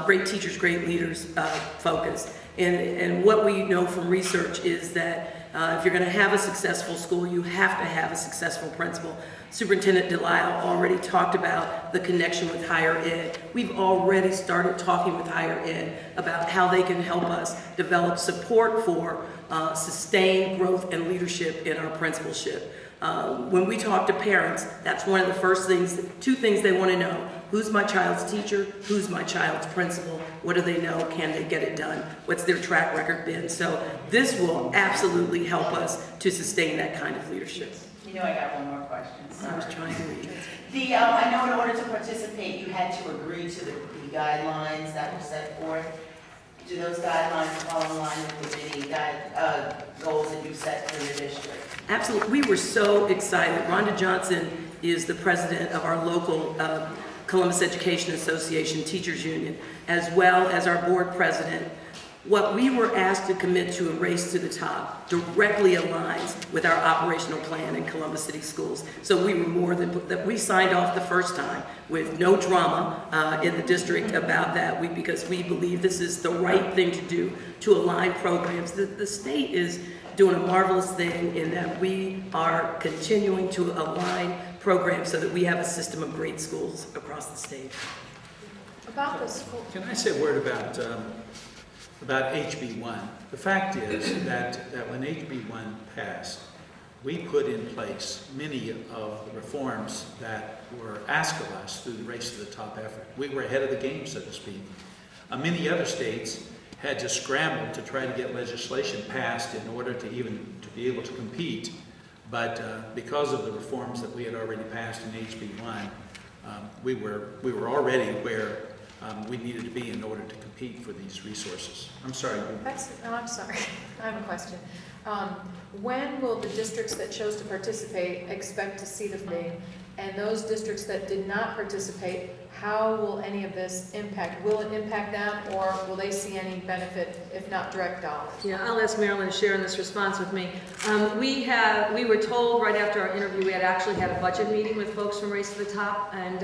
great teachers, great leaders focus. And what we know from research is that if you're going to have a successful school, you have to have a successful principal. Superintendent Delisle already talked about the connection with higher ed. We've already started talking with higher ed about how they can help us develop support for sustained growth and leadership in our principalship. When we talk to parents, that's one of the first things, two things they want to know. Who's my child's teacher? Who's my child's principal? What do they know? Can they get it done? What's their track record been? So this will absolutely help us to sustain that kind of leadership. You know, I got one more question. I was trying to read. I know in order to participate, you had to agree to the guidelines that were set forth. Do those guidelines fall in line with any goals that you set for your district? Absolutely. We were so excited. Rhonda Johnson is the president of our local Columbus Education Association Teachers Union, as well as our board president. What we were asked to commit to a race to the top directly aligns with our operational plan in Columbus City Schools. So we were more than, we signed off the first time with no drama in the district about that, because we believe this is the right thing to do to align programs. The state is doing a marvelous thing in that we are continuing to align programs so that we have a system of great schools across the state. About the school. Can I say a word about HB1? The fact is that when HB1 passed, we put in place many of the reforms that were asked of us through the Race to the Top effort. We were ahead of the game, so to speak. Many other states had to scramble to try to get legislation passed in order to be able to compete. But because of the reforms that we had already passed in HB1, we were already where we needed to be in order to compete for these resources. I'm sorry. I'm sorry. I have a question. When will the districts that chose to participate expect to see the funding? And those districts that did not participate, how will any of this impact? Will it impact them, or will they see any benefit, if not direct dollars? Yeah, I'll ask Marilyn to share in this response with me. We were told right after our interview we had actually had a budget meeting with folks from Race to the Top, and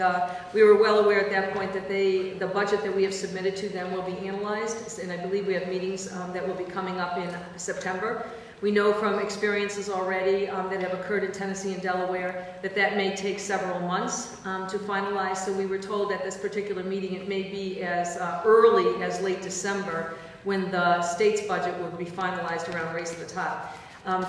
we were well aware at that point that the budget that we have submitted to them will be analyzed, and I believe we have meetings that will be coming up in September. We know from experiences already that have occurred in Tennessee and Delaware that may take several months to finalize. So we were told at this particular meeting it may be as early as late December when the state's budget will be finalized around Race to the Top.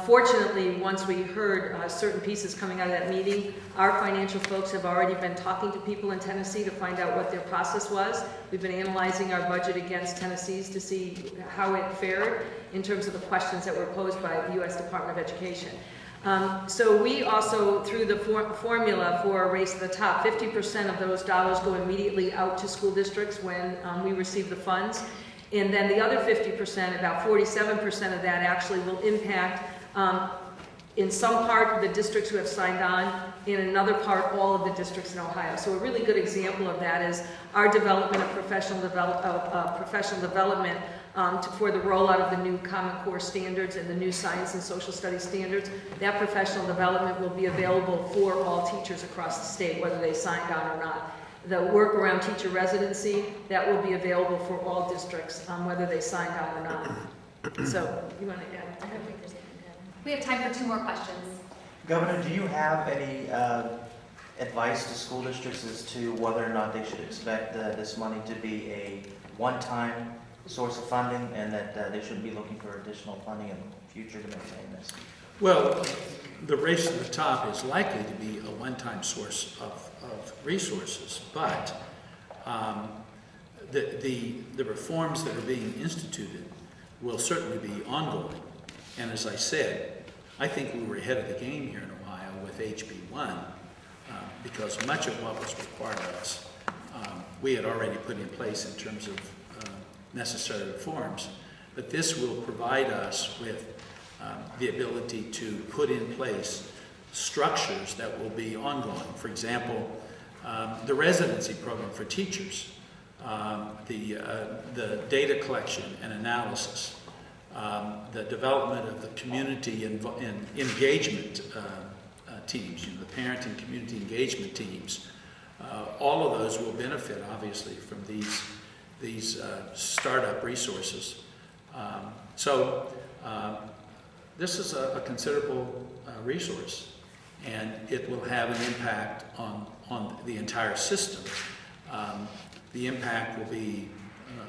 Fortunately, once we heard certain pieces coming out of that meeting, our financial folks have already been talking to people in Tennessee to find out what their process was. We've been analyzing our budget against Tennessee's to see how it fared in terms of the questions that were posed by the U.S. Department of Education. So we also, through the formula for Race to the Top, 50% of those dollars go immediately out to school districts when we receive the funds. And then the other 50%, about 47% of that actually will impact, in some part, the districts who have signed on, in another part, all of the districts in Ohio. So a really good example of that is our development of professional development for the rollout of the new Common Core standards and the new science and social studies standards. That professional development will be available for all teachers across the state, whether they signed on or not. The work around teacher residency, that will be available for all districts, whether they signed on or not. So, you want to add? I don't think there's anything to add. We have time for 2 more questions. Governor, do you have any advice to school districts as to whether or not they should expect this money to be a one-time source of funding, and that they shouldn't be looking for additional funding in the future to maintain this? Well, the Race to the Top is likely to be a one-time source of resources, but the reforms that are being instituted will certainly be ongoing. And as I said, I think we were ahead of the game here in Ohio with HB1 because much of what was required of us we had already put in place in terms of necessary reforms. But this will provide us with the ability to put in place structures that will be ongoing. For example, the residency program for teachers, the data collection and analysis, the development of the community and engagement teams, the parent and community engagement teams, All of those will benefit, obviously, from these startup resources. This is a considerable resource, and it will have an impact on the entire system. The impact will be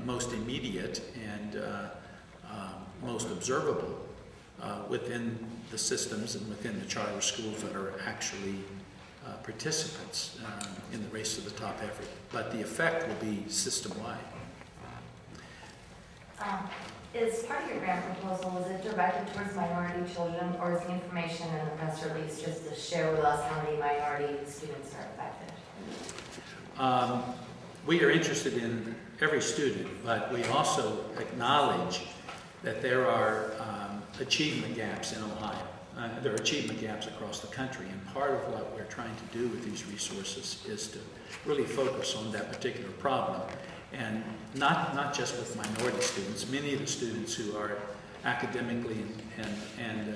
most immediate and most observable within the systems and within the charter schools that are actually participants in the Race to the Top effort. But the effect will be system-wide. Is part of your grant proposal, is it directed towards minority children, or is the information in the press release just to share with us how many minority students are affected? We are interested in every student, but we also acknowledge that there are achievement gaps in Ohio. There are achievement gaps across the country, and part of what we're trying to do with these resources is to really focus on that particular problem. And not just with minority students, many of the students who are academically and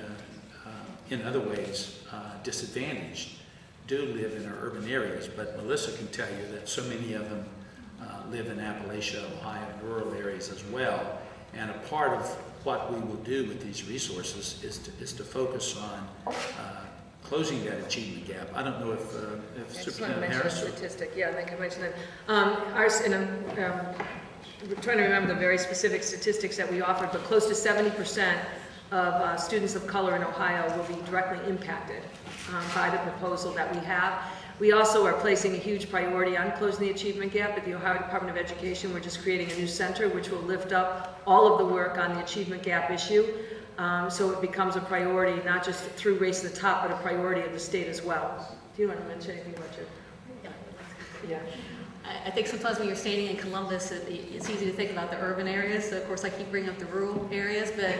in other ways disadvantaged do live in our urban areas, but Melissa can tell you that so many of them live in Appalachia, Ohio, and rural areas as well. And a part of what we will do with these resources is to focus on closing that achievement gap. I don't know if Superintendent Harris. Statistic, yeah, I think I mentioned that. We're trying to remember the very specific statistics that we offered, but close to 70% of students of color in Ohio will be directly impacted by the proposal that we have. We also are placing a huge priority on closing the achievement gap at the Ohio Department of Education. We're just creating a new center which will lift up all of the work on the achievement gap issue. So it becomes a priority, not just through Race to the Top, but a priority of the state as well. Do you want to mention anything about your? Yeah. I think sometimes when you're standing in Columbus, it's easy to think about the urban areas. So of course, I keep bringing up the rural areas, but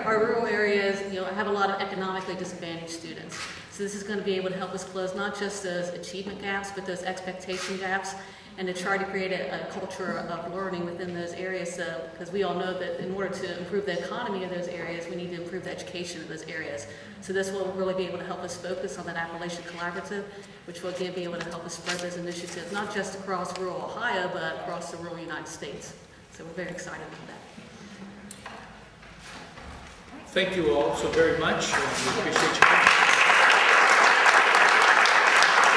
our rural areas, have a lot of economically disadvantaged students. So this is going to be able to help us close not just those achievement gaps, but those expectation gaps, and to try to create a culture of learning within those areas. So, because we all know that in order to improve the economy of those areas, we need to improve the education of those areas. So this will really be able to help us focus on that Appalachian Collaborative, which will again be able to help us spread those initiatives, not just across rural Ohio, but across the rural United States. So we're very excited about that. Thank you all so very much. We appreciate you coming.